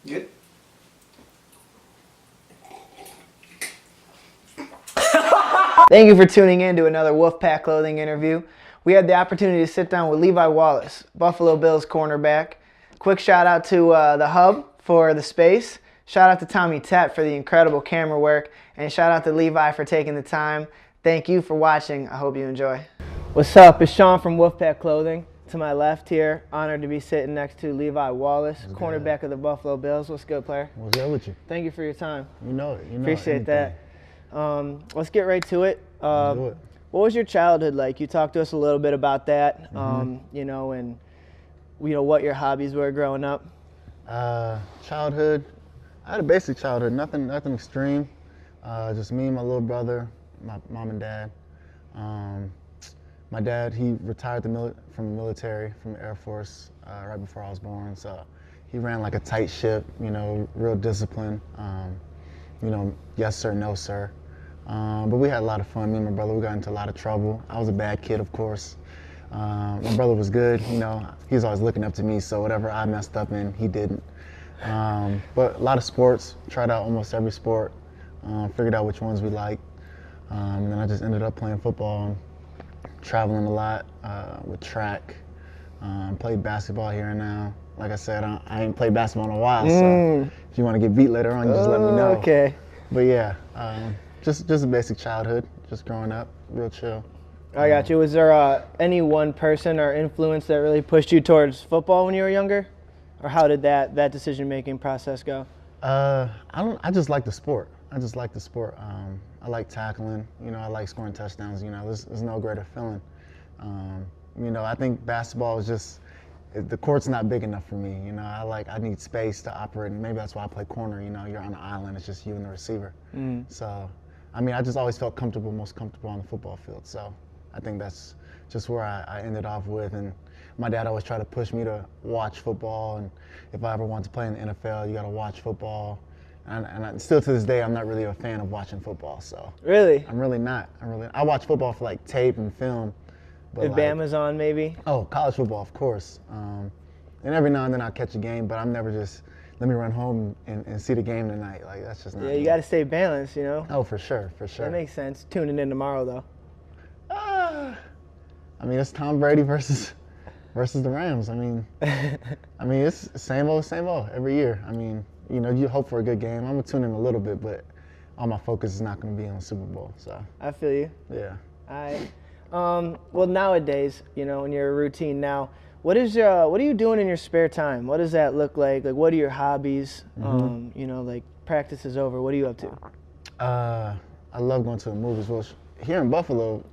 Good. Thank you for tuning in to another WolfPak Clothing interview. We had the opportunity to sit down with Levi Wallace, Buffalo Bills cornerback. Quick shout out to the Hub for the space. Shout out to Tommy Tett for the incredible camera work. And shout out to Levi for taking the time. Thank you for watching. I hope you enjoy. What's up? It's Sean from WolfPak Clothing. To my left here, honored to be sitting next to Levi Wallace, cornerback of the Buffalo Bills. What's good, player? What's good with you? Thank you for your time. You know it. Appreciate that. Let's get right to it. Let's do it. What was your childhood like? You talked to us a little bit about that, and what your hobbies were growing up. Childhood, I had a basic childhood, nothing extreme. Just me and my little brother, my mom and dad. My dad, he retired from the military, from the Air Force, right before I was born. So he ran like a tight ship, real disciplined. Yes sir, no sir. But we had a lot of fun. Me and my brother, we got into a lot of trouble. I was a bad kid, of course. My brother was good, he was always looking up to me, so whatever I messed up in, he didn't. But a lot of sports, tried out almost every sport, figured out which ones we liked. And then I just ended up playing football, traveling a lot with track, played basketball here and now. Like I said, I ain't played basketball in a while, so if you want to get beat later on, just let me know. Okay. But yeah, just a basic childhood, just growing up, real chill. I got you. Was there any one person or influence that really pushed you towards football when you were younger? Or how did that decision-making process go? I just like the sport. I like tackling, I like scoring touchdowns, there's no greater feeling. I think basketball is just, the court's not big enough for me, I need space to operate, and maybe that's why I play corner, you're on an island, it's just you and the receiver. So, I just always felt most comfortable on the football field, so I think that's just where I ended off with. And my dad always tried to push me to watch football, and if I ever want to play in the NFL, you got to watch football. And still to this day, I'm not really a fan of watching football. So really, I'm really not. I watch football for like tape and film. But if Bama's on, maybe. Oh, college football, of course. And every now and then I'll catch a game, but I'm never just let me run home and see the game tonight. Like that's just not. Yeah, you got to stay balanced, Oh, for sure. That makes sense. Tuning in tomorrow, though. It's Tom Brady versus the Rams. It's same old every year. You hope for a good game. I'm gonna tune in a little bit, but all my focus is not gonna be on the Super Bowl. So I feel you. Yeah. Well, nowadays, in your routine now, what are you doing in your spare time? What does that look like? Like, what are your hobbies? Like practice is over. What are you up to? I love going to the movies. Well, here in Buffalo,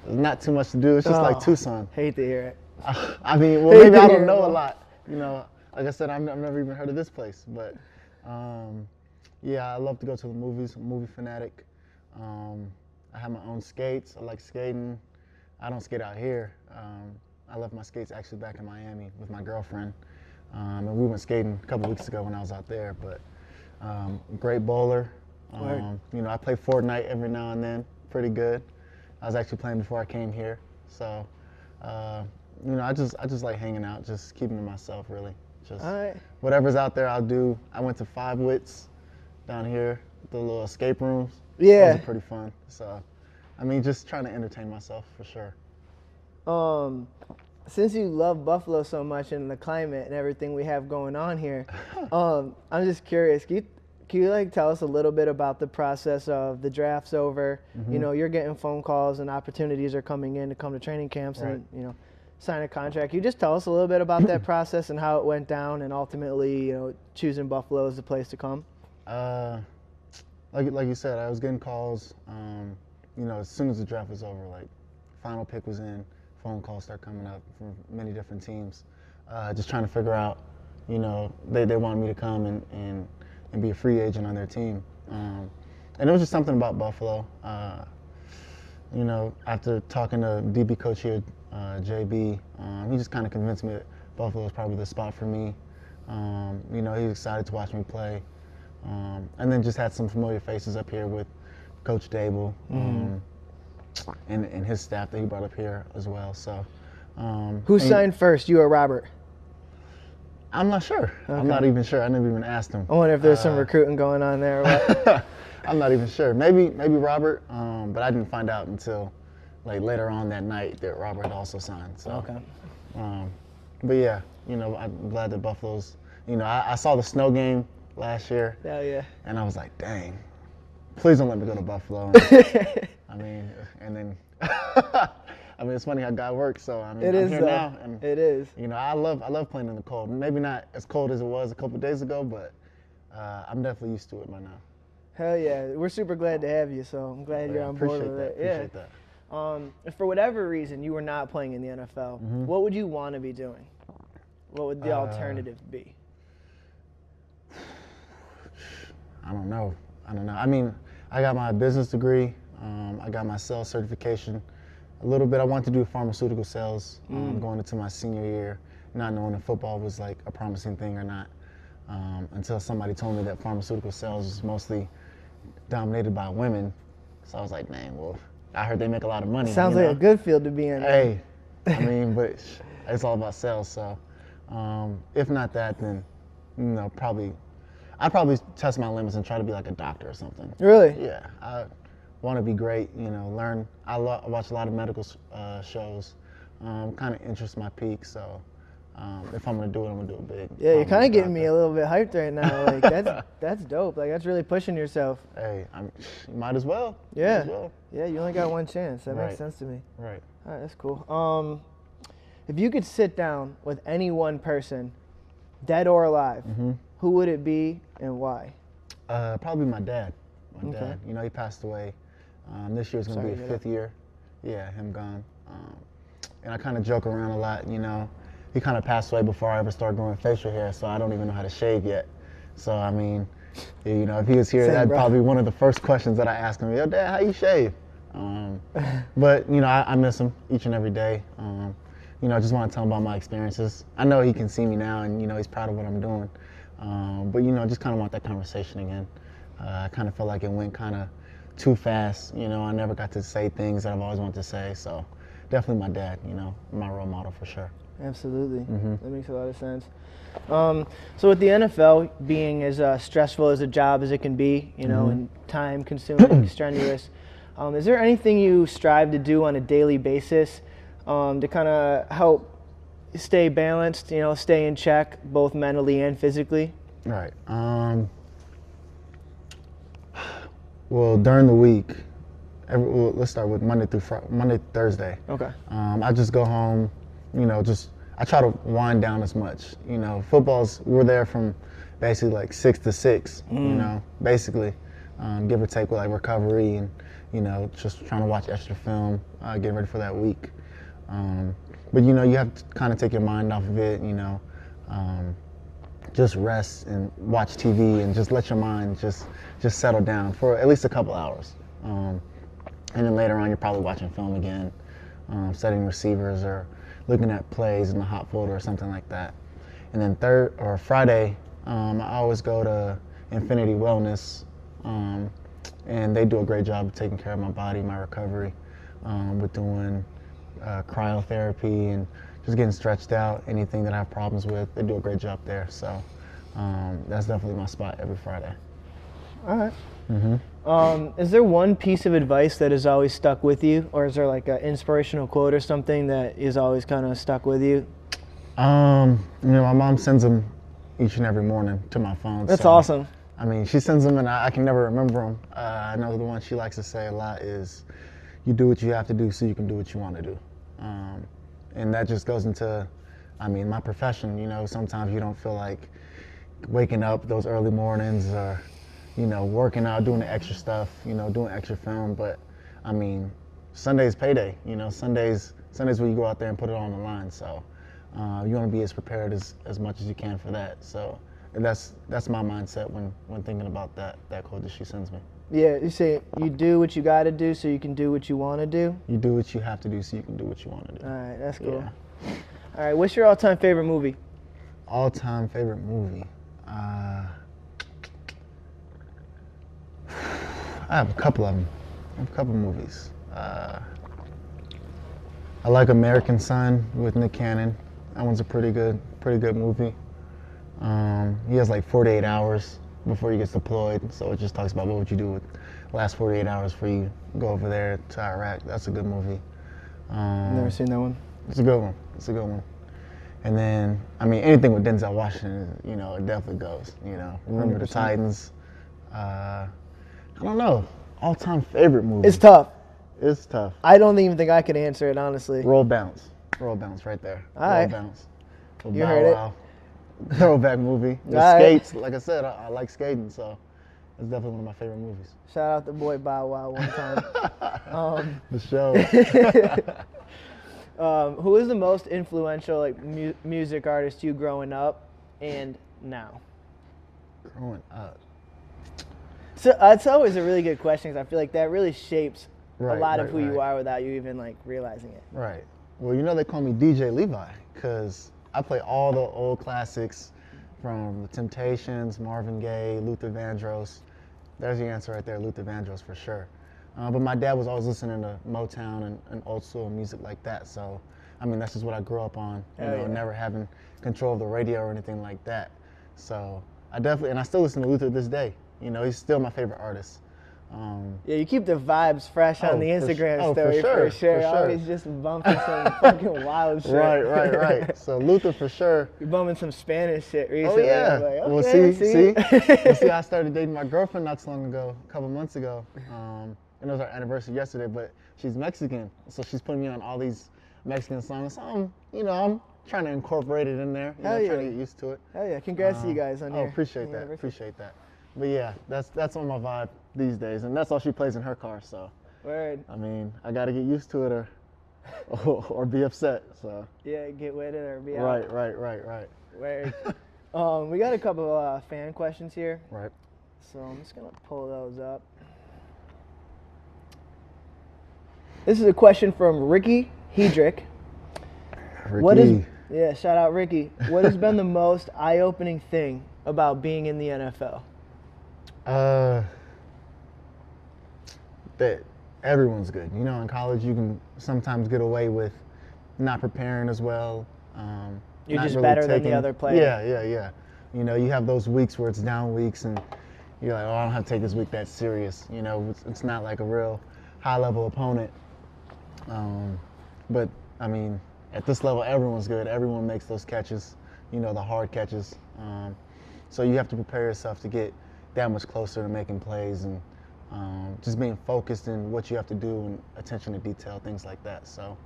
there's not too much to do. It's just like Tucson. Hate to hear it. Maybe I don't know a lot. Like I said, I've never even heard of this place. But I love to go to the movies. I'm a movie fanatic. I have my own skates. I like skating. I don't skate out here. I left my skates actually back in Miami with my girlfriend. And we went skating a couple weeks ago when I was out there. But great bowler. I play Fortnite every now and then. Pretty good. I was actually playing before I came here. So, I just like hanging out, just keeping to myself, really. Just whatever's out there, I'll do. I went to 5 Wits down here, the little escape rooms. Yeah. Those are pretty fun. So, just trying to entertain myself for sure. Since you love Buffalo so much and the climate and everything we have going on here, I'm just curious. Can you tell us a little bit about the process of the draft's over? You're getting phone calls and opportunities are coming in to come to training camps and sign a contract. Can you just tell us a little bit about that process and how it went down and ultimately choosing Buffalo as the place to come? Like you said, I was getting calls. As soon as the draft was over, final pick was in, phone calls start coming up from many different teams, just trying to figure out. They wanted me to come and be a free agent on their team. And it was just something about Buffalo. After talking to DB coach here, JB, he just kind of convinced me that Buffalo is probably the spot for me. He's excited to watch me play. And then just had some familiar faces up here with Coach Dable and his staff that he brought up here as well. So, who signed first, you or Robert? I'm not sure. Okay. I'm not even sure. I never even asked him. I wonder if there's some recruiting going on there. Or what? I'm not even sure. Maybe Robert, but I didn't find out until like later on that night that Robert had also signed. So, okay. But yeah, you know, I'm glad that Buffalo's. You know, I saw the snow game last year. Hell yeah. And I was like, dang, please don't let me go to Buffalo. I mean, and then. I mean, it's funny how God works. So I mean, I'm here now, and it is. You know, I love playing in the cold. Maybe not as cold as it was a couple of days ago, but I'm definitely used to it by now. Hell yeah, we're super glad to have you. So I'm glad you're on board with it. Appreciate that. If for whatever reason you were not playing in the NFL, what would you want to be doing? What would the alternative be? I don't know. I mean, I got my business degree. I got my sales certification. A little bit, I wanted to do pharmaceutical sales going into my senior year, not knowing if football was like a promising thing or not, until somebody told me that pharmaceutical sales is mostly dominated by women. So I was like, dang, well, I heard they make a lot of money. Sounds like a good field to be in. Hey, I mean, but it's all about sales. So if not that, then, you know, I'd probably test my limits and try to be like a doctor or something. Really? Yeah. I want to be great, you know, learn. I watch a lot of medical shows. Kind of interests my peak, so if I'm going to do it, I'm going to do it big. Yeah, you're kind of getting me a little bit hyped right now. Like, that's dope. Like, that's really pushing yourself. Hey, you might as well. Yeah. Might as well. Yeah, you only got one chance. That Right. makes sense to me. Right. All right, that's cool. If you could sit down with any one person, dead or alive, who would it be and why? Probably my dad. My Okay. dad. You know, he passed away. This year's going to be Sorry to his 5th year. Yeah, him gone. And I kind of joke around a lot, you know. He kind of passed away before I ever started growing facial hair, so I don't even know how to shave yet. So, I mean, you know, if he was here, Same, that'd bro. probably be one of the first questions that I ask him. Yo, Dad, how you shave? But, you know, I miss him each and every day. You know, I just want to tell him about my experiences. I know he can see me now, and, you know, he's proud of what I'm doing. But, you know, I just kind of want that conversation again. I kind of felt like it went kind of too fast. You know, I never got to say things that I've always wanted to say. So definitely my dad, you know, my role model for sure. Absolutely. That makes a lot of sense. So with the NFL being as stressful as a job as it can be, you know, and time consuming, strenuous, is there anything you strive to do on a daily basis to kind of help stay balanced, you know, stay in check both mentally and physically? Right. Well, during the week, let's start with Monday through Thursday. Okay. I just go home, you know, I try to wind down as much. You know, we're there from basically like 6 to 6, you know, basically, give or take with like recovery and, you know, just trying to watch extra film, getting ready for that week. But, you know, you have to kind of take your mind off of it, you know, just rest and watch TV and just let your mind just settle down for at least a couple hours. And then later on, you're probably watching film again, setting receivers or looking at plays in the hot folder or something like that. And then Friday, I always go to Infinity Wellness, and they do a great job of taking care of my body, my recovery, with doing cryotherapy and just getting stretched out, anything that I have problems with. They do a great job there. So that's definitely my spot every Friday. All right. Is there one piece of advice that has always stuck with you, or is there like an inspirational quote or something that is always kind of stuck with you? You know, my mom sends them each and every morning to my phone. That's so, awesome. I mean, she sends them and I can never remember them. I know the one she likes to say a lot is, you do what you have to do so you can do what you want to do. And that just goes into, I mean, my profession. You know, sometimes you don't feel like waking up those early mornings or, you know, working out, doing the extra stuff, you know, doing extra film. But, I mean, Sunday's payday. You know, Sunday's where you go out there and put it on the line. So you want to be as prepared as much as you can for that. So that's my mindset when thinking about that quote that she sends me. Yeah, you say you do what you got to do so you can do what you want to do. You do what you have to do so you can do what you want to do. All right, that's cool. Yeah. All right, what's your all-time favorite movie? All-time favorite movie? I have a couple of them. I have a couple movies. I like American Son with Nick Cannon. That one's a pretty good movie. He has like 48 hours before he gets deployed, so it just talks about what would you do with the last 48 hours before you go over there to Iraq. That's a good movie. Never seen that one. It's a good one. It's a good one. And then, I mean, anything with Denzel Washington, you know, it definitely goes. You know, Remember the 100%. Titans. I don't know. All-time favorite movie. It's tough. It's tough. I don't even think I could answer it, honestly. Roll Bounce. Roll Bounce right there. All right. Roll Bounce. You heard it. it. Throwback movie. The All right. skates. Like I said, I like skating, so it's definitely one of my favorite movies. Shout out the boy Bow Wow one time. For sure. Who is the most influential like music artist you growing up and now? Growing up. So it's always a really good question because I feel like that really shapes a lot of who you right. are without you even like realizing it. Right. Well, you know they call me DJ Levi because I play all the old classics from The Temptations, Marvin Gaye, Luther Vandross. There's the answer right there, Luther Vandross for sure. But my dad was always listening to Motown and old soul music like that. So, I mean, that's just what I grew up on, never having control of the radio or anything like that. So I definitely, and I still listen to Luther to this day. You know, he's still my favorite artist. Yeah, you keep the vibes fresh on the Instagram story for sure. Always just bumping some fucking wild shit. Right. So Luther for sure. You're bumping some Spanish shit recently. Oh yeah. Like, okay, well, see. Well, see, I started dating my girlfriend not so long ago, a couple months ago. And it was our anniversary yesterday, but she's Mexican, so she's putting me on all these Mexican songs. So I'm trying to incorporate it in there. Trying to get used to it. Hell yeah! Congrats to you guys on your appreciate that. Appreciate that. But yeah, that's on my vibe these days, and that's all she plays in her car. So, word. I mean, I got to get used to it or be upset. So. Yeah, get with it or be out. Right. Word. We got a couple of fan questions here. Right. So I'm just gonna pull those up. This is a question from Ricky Hedrick. Shout out Ricky. What has been the most eye-opening thing about being in the NFL? That everyone's good. You know, in college you can sometimes get away with not preparing as well. You're just really better than the other players. Yeah. You know, you have those weeks where it's down weeks and you're like, oh, I don't have to take this week that serious. You know, it's not like a real high-level opponent. But, I mean, at this level, everyone's good. Everyone makes those catches, you know, the hard catches. So you have to prepare yourself to get that much closer to making plays and just being focused in what you have to do and attention to detail, things like that. So,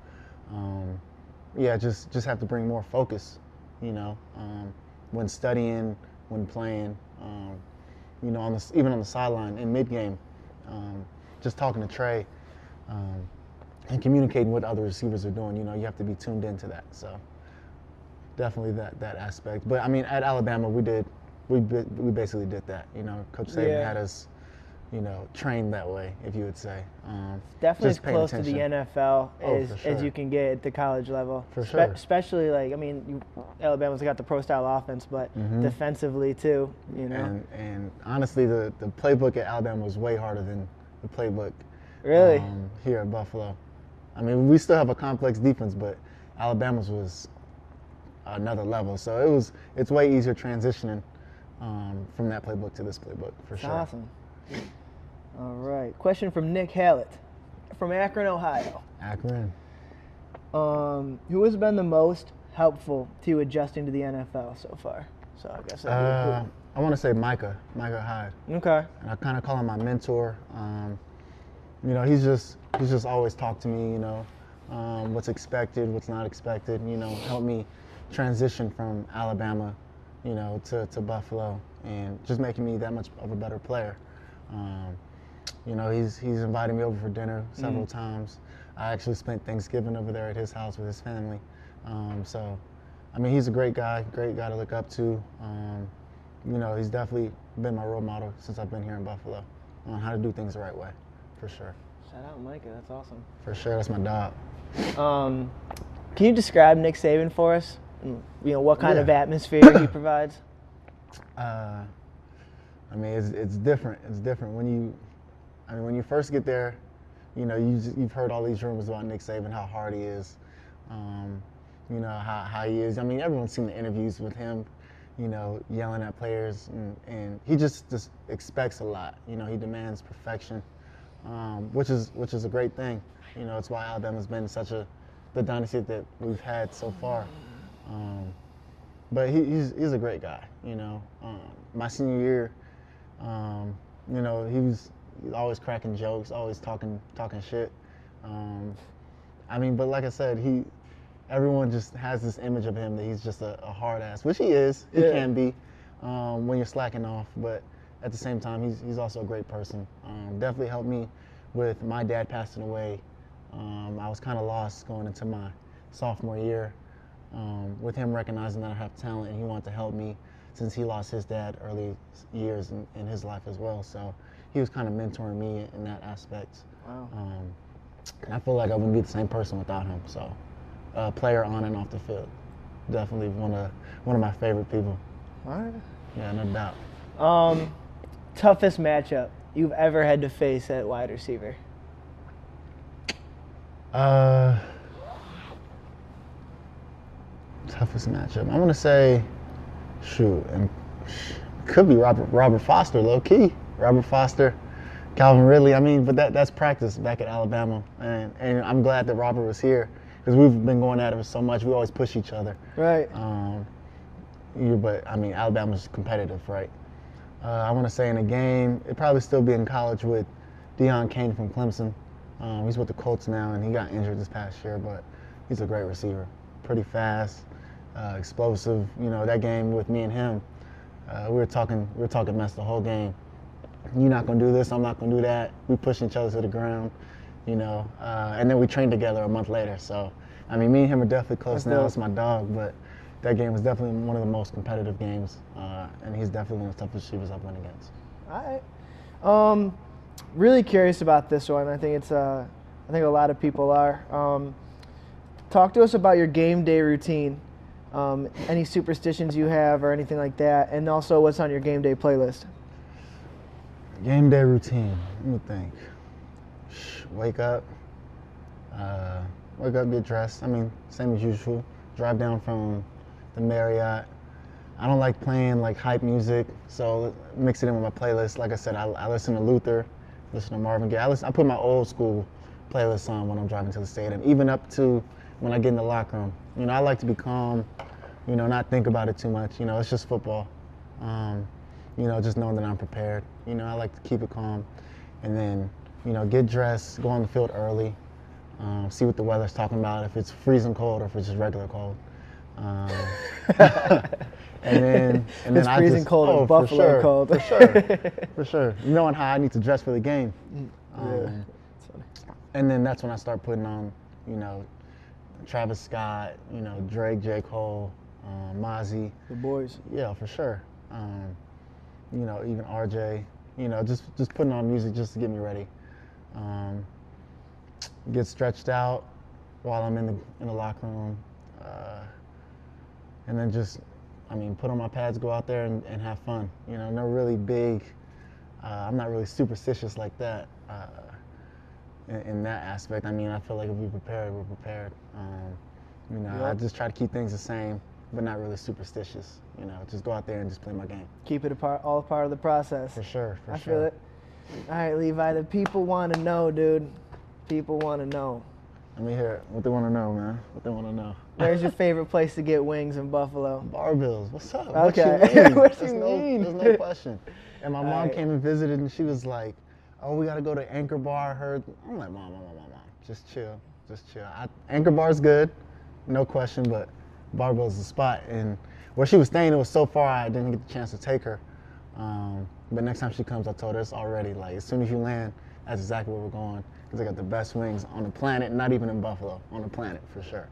just have to bring more focus, you know, when studying, when playing, you know, even on the sideline in mid-game, just talking to Trey. And communicating what other receivers are doing, you know, you have to be tuned into that. So definitely that aspect. But I mean, at Alabama, we basically did that. You know, Coach Saban had us, you know, trained that way, if you would say. Definitely as close to the NFL as you can get at the college level. For sure. Especially like, I mean, Alabama's got the pro-style offense, but defensively too, you know. And honestly, the playbook at Alabama was way harder than the playbook here at Buffalo. I mean, we still have a complex defense, but Alabama's was another level. So it's way easier transitioning from that playbook to this playbook, for sure. Awesome. All right. Question from Nick Hallett from Akron, Ohio. Akron. Who has been the most helpful to you adjusting to the NFL so far? So I guess I want to say Micah Hyde. Okay. And I kind of call him my mentor. You know, he's just always talked to me, you know, what's expected, what's not expected, you know, help me transition from Alabama, you know, to Buffalo and just making me that much of a better player. You know, he's invited me over for dinner several times. I actually spent Thanksgiving over there at his house with his family. So, I mean, he's a great guy to look up to. You know, he's definitely been my role model since I've been here in Buffalo on how to do things the right way. For sure. Shout out Micah, that's awesome. For sure, that's my dog. Can you describe Nick Saban for us? And, you know, what kind of atmosphere he provides? I mean, it's different. It's different when you first get there. You know, you've heard all these rumors about Nick Saban, how hard he is. You know how he is. I mean, everyone's seen the interviews with him. yelling at players, and he just expects a lot. He demands perfection, which is a great thing. It's why Alabama's been the dynasty that we've had so far. But he's a great guy. My senior year, he's always cracking jokes, always talking shit. But like I said, everyone just has this image of him that he's just a hard ass, which he is. He can be when you're slacking off, but at the same time, he's also a great person. Definitely helped me with my dad passing away. I was kind of lost going into my sophomore year. With him recognizing that I have talent and he wanted to help me since he lost his dad early years in his life as well. So he was kind of mentoring me in that aspect. Wow. And I feel like I wouldn't be the same person without him. So player on and off the field. Definitely one of my favorite people. All right. Yeah, no doubt. Toughest matchup you've ever had to face at wide receiver? Toughest matchup. I want to say, and could be Robert Foster, low key. Robert Foster, Calvin Ridley. But that's practice back at Alabama, and I'm glad that Robert was here because we've been going at it so much. We always push each other. Right. But Alabama's competitive, right? I want to say in a game, it'd probably still be in college with Deion Kane from Clemson. He's with the Colts now, and he got injured this past year, but he's a great receiver. Pretty fast, explosive. That game with me and him, we were talking mess the whole game. You're not gonna do this, I'm not gonna do that. We pushing each other to the ground, and then we trained together a month later. So, me and him are definitely close now. It's my dog, but that game was definitely one of the most competitive games, and he's definitely one of the toughest receivers I've went against. All right. Really curious about this one. I think I think a lot of people are. Talk to us about your game day routine. Any superstitions you have or anything like that, and also what's on your game day playlist. Game day routine. Let me think. Wake up, get dressed. Same as usual. Drive down from the Marriott. I don't like playing like hype music, so mix it in with my playlist. Like I said, I listen to Luther, listen to Marvin Gaye. I put my old school playlist on when I'm driving to the stadium, even up to when I get in the locker room. I like to be calm, not think about it too much. It's just football. Just knowing that I'm prepared. I like to keep it calm, and then, get dressed, go on the field early, see what the weather's talking about, if it's freezing cold or if it's just regular cold. And then it's freezing cold and Buffalo cold. For sure. Knowing how I need to dress for the game. And then that's when I start putting on, Travis Scott, Drake, J. Cole, Mozzie. The boys. Yeah, for sure. Even RJ. Just putting on music just to get me ready. Get stretched out while I'm in the locker room. And then just, put on my pads, go out there and have fun. No really big, I'm not really superstitious like that in that aspect. I feel like if we're prepared, we're prepared. I just try to keep things the same, but not really superstitious. Just go out there and just play my game. Keep it all part of the process. For sure, I feel it. All right, Levi, the people want to know, dude. People want to know. Let me hear it. What they want to know, man. What they want to know. Where's your favorite place to get wings in Buffalo? Barbills. What's up? Okay. What you mean? There's no question. And my mom came and visited, and she was like, "Oh, we got to go to Anchor Bar." I heard. I'm like, Mom. Just chill. Anchor Bar's good, no question, but Barbell's the spot. And where she was staying, it was so far I didn't get the chance to take her. But next time she comes, I told her it's already, like, as soon as you land, that's exactly where we're going. Because they got the best wings on the planet, not even in Buffalo, on the planet, for sure.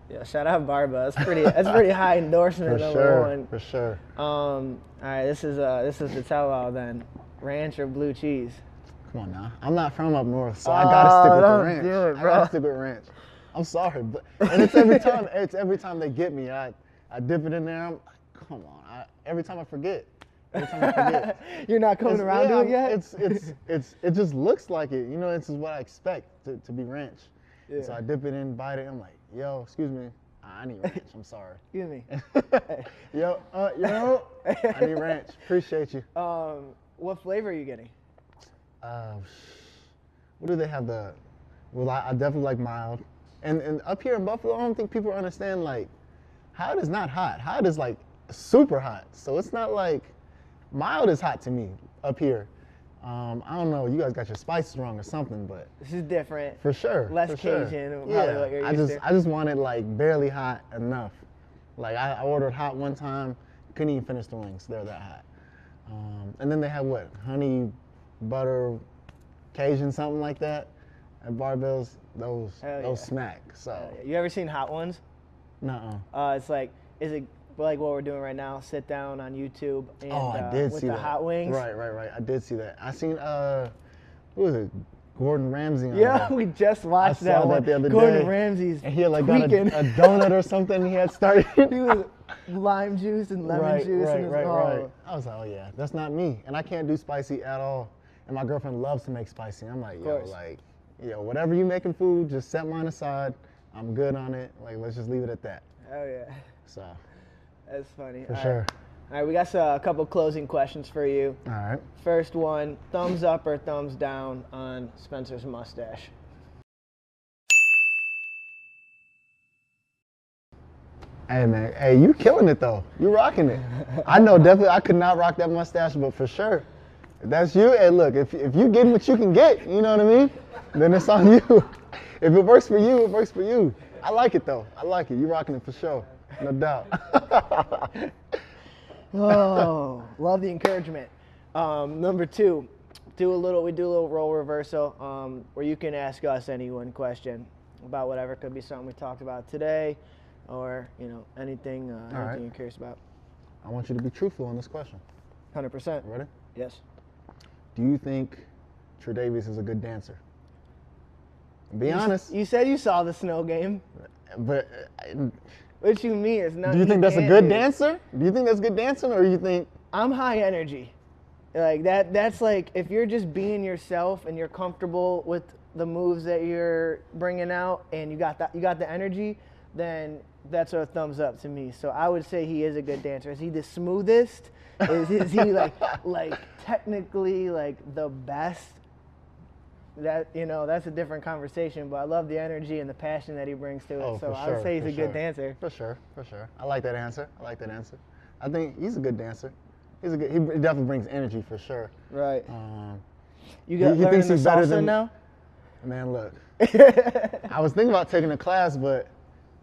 Yeah, shout out Barba. That's pretty high endorsement. For one. For sure. All right, this is the tell-all then. Ranch or blue cheese? Come on now. I'm not from up north, so I gotta stick with the ranch. Do it, bro. I gotta stick with ranch. I'm sorry, but and it's every time. It's every time they get me. I dip it in there. I'm like, come on. Every time I forget. You're not coming around to it yet? It just looks like it. This is what I expect to be ranch. Yeah. So I dip it in, bite it. I'm like, yo, excuse me. I need ranch. I'm sorry. Excuse me. Yo, I need ranch. Appreciate you. What flavor are you getting? What do they have? Well, I definitely like mild. And up here in Buffalo, I don't think people understand, like, hot is not hot. Hot is, like, super hot. So it's not like, mild is hot to me up here. I don't know, you guys got your spices wrong or something, but. This is different. For sure. Less for Cajun, sure. probably Yeah, what you're used to. I just wanted, like, barely hot enough. Like, I ordered hot one time, couldn't even finish the wings. They're that hot. And then they have what? Honey, butter, Cajun, something like that. At Barbells, those smack. So. You ever seen Hot Ones? Nuh-uh. It's like, is it like what we're doing right now? Sit down on YouTube and I did with see the that. hot wings. Right. I did see that. I seen who was it? Gordon Ramsay. Yeah, we just watched that one. The other Gordon day. Ramsay's And he had like got a donut or something he had started. He was lime juice and lemon juice. Right. I was like, oh yeah, that's not me. And I can't do spicy at all. And my girlfriend loves to make spicy. I'm like, whatever you making food, just set mine aside. I'm good on it. Like, let's just leave it at that. Oh yeah. So. That's funny. For sure. All right, we got a couple closing questions for you. All right. First one, thumbs up or thumbs down on Spencer's mustache? Hey man, hey, you killing it though. You rocking it. I know definitely I could not rock that mustache, but for sure. If that's you, hey look, if you get what you can get, you know what I mean? Then it's on you. If it works for you, it works for you. I like it though. I like it. You rocking it for sure. No doubt. Oh, love the encouragement. Number two, we do a little role reversal where you can ask us any one question about whatever. Could be something we talked about today, or anything you're curious about. I want you to be truthful on this question. 100%. Ready? Yes. Do you think Tre'Davious is a good dancer? Be honest. You said you saw the snow game. But. What you mean? It's not. Do you think that's a good dancer? Do you think that's good dancing, or you think? I'm high energy. Like that. That's like if you're just being yourself and you're comfortable with the moves that you're bringing out, and you got the energy, then that's a thumbs up to me. So I would say he is a good dancer. Is he the smoothest? Is he like technically like the best? That's a different conversation, but I love the energy and the passion that he brings to it. So I would say he's a good dancer. For sure. I like that answer. I think he's a good dancer. He definitely brings energy for sure. Right. You he thinks he's better than now? Man, look. I was thinking about taking a class, but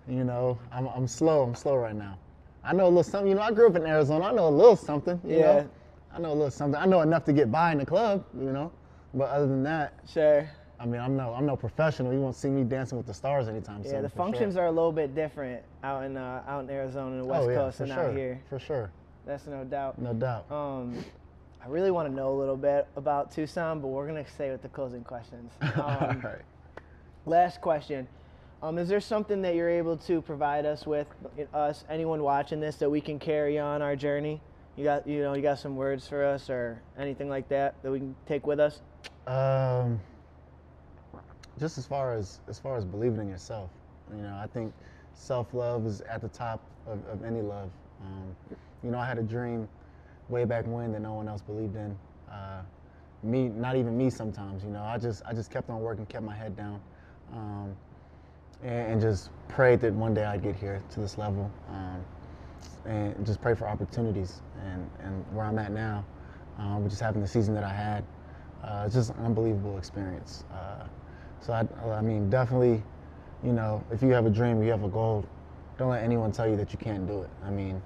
I'm slow. I'm slow right now. I know a little something. I grew up in Arizona. I know a little something. You know? I know a little something. I know enough to get by in the club. But other than that, sure. I mean, I'm no professional. You won't see me dancing with the stars anytime soon. Yeah, the functions are a little bit different out in Arizona and the West Coast and out here. For sure. That's no doubt. No doubt. I really want to know a little bit about Tucson, but we're gonna stay with the closing questions. All right. Last question. Is there something that you're able to provide us with, anyone watching this, that we can carry on our journey? You got some words for us or anything like that we can take with us? Just as far as believing in yourself, I think self-love is at the top of any love. I had a dream way back when that no one else believed in. Not even me sometimes. I just kept on working, kept my head down, and just prayed that one day I'd get here to this level, and just pray for opportunities. And where I'm at now, with just having the season that I had, it's just an unbelievable experience. So I mean, definitely, if you have a dream, you have a goal, don't let anyone tell you that you can't do it. I mean,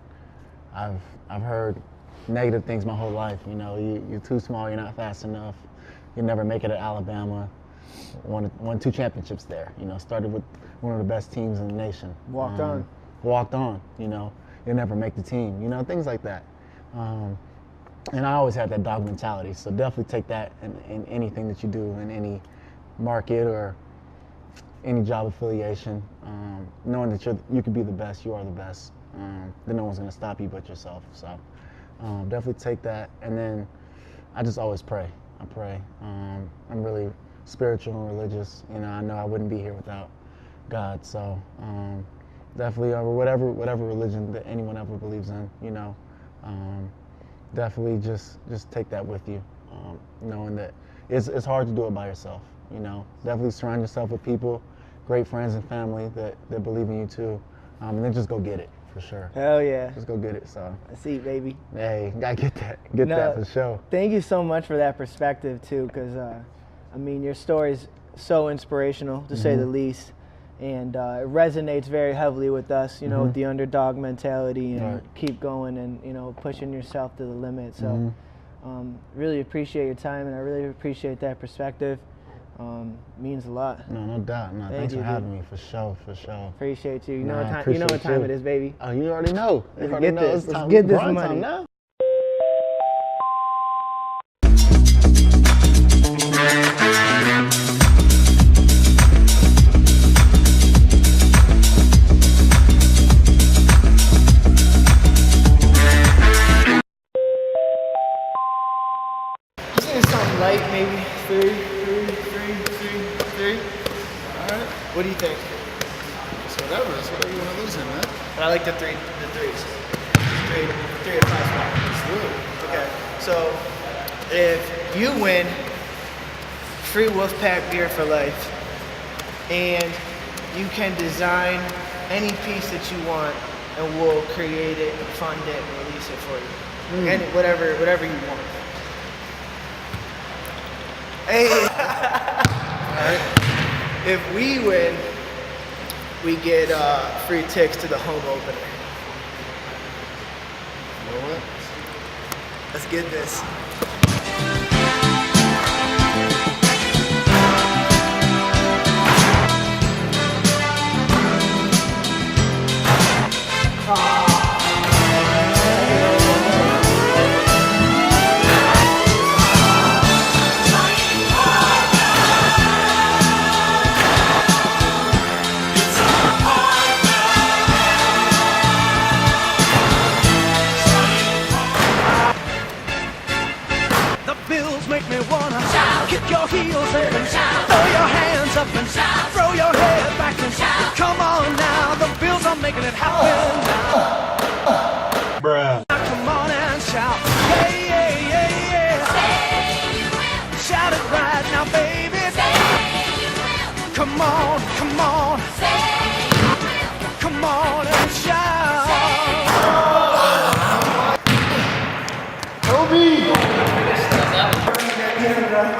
I've heard negative things my whole life. You're too small, you're not fast enough, you'll never make it at Alabama. Won 2 championships there. Started with one of the best teams in the nation. Walked on. You'll never make the team. Things like that. And I always had that dog mentality. So definitely take that in anything that you do in any market or any job affiliation. Knowing that you could be the best, you are the best. Then no one's gonna stop you but yourself. So definitely take that. And then I just always pray. I pray. I'm really spiritual and religious. I know I wouldn't be here without God. So definitely, or whatever religion that anyone ever believes in, you know, definitely just take that with you, knowing that it's hard to do it by yourself, you know. Definitely surround yourself with people, great friends and family that believe in you too, and then just go get it for sure. Hell yeah. Just go get it. So I see, baby. hey, gotta get that for sure. Thank you so much for that perspective too, because I mean, your story's so inspirational to say the least, and it resonates very heavily with us, you know, with the underdog mentality and keep going and, you know, pushing yourself to the limit. So really appreciate your time, and I really appreciate that perspective. Means a lot. No doubt. No, thanks for having me, for sure. Appreciate you. You know what time it is, baby. Oh, you already know. Let's get this money. Now. Something light, maybe three. All right. What do you think? It's whatever. It's whatever you want to lose in, man. But I like the threes. Three to five spot. Let's do it. Okay. So if you win, free WolfPak beer for life, and you can design any piece that you want, and we'll create it, fund it, and release it for you. And whatever you want. Hey. Alright. If we win, we get free tickets to the home opener. You know what? Let's get this. Make me wanna shout, kick your heels in and shout, throw your hands up and shout, throw your head back and shout. Come on now, the Bills are making it happen now. Bruh. Now come on and shout, yeah. Say you will. Shout it right now, baby. Say you will. Come on. Say you will. Come on and shout.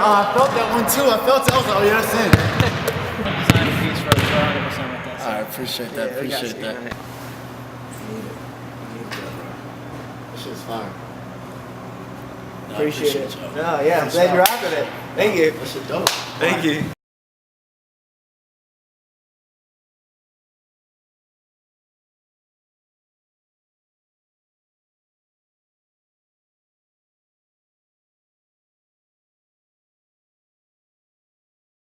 I felt that one too. I felt it. I was like, oh yeah, that's it. Design a piece for us 100% with that. I appreciate that. Appreciate that. on it. Need it, bro. This shit's fire. Appreciate it. y'all. No, yeah, I'm glad you're rocking it. Thank you. That shit dope. Thank you.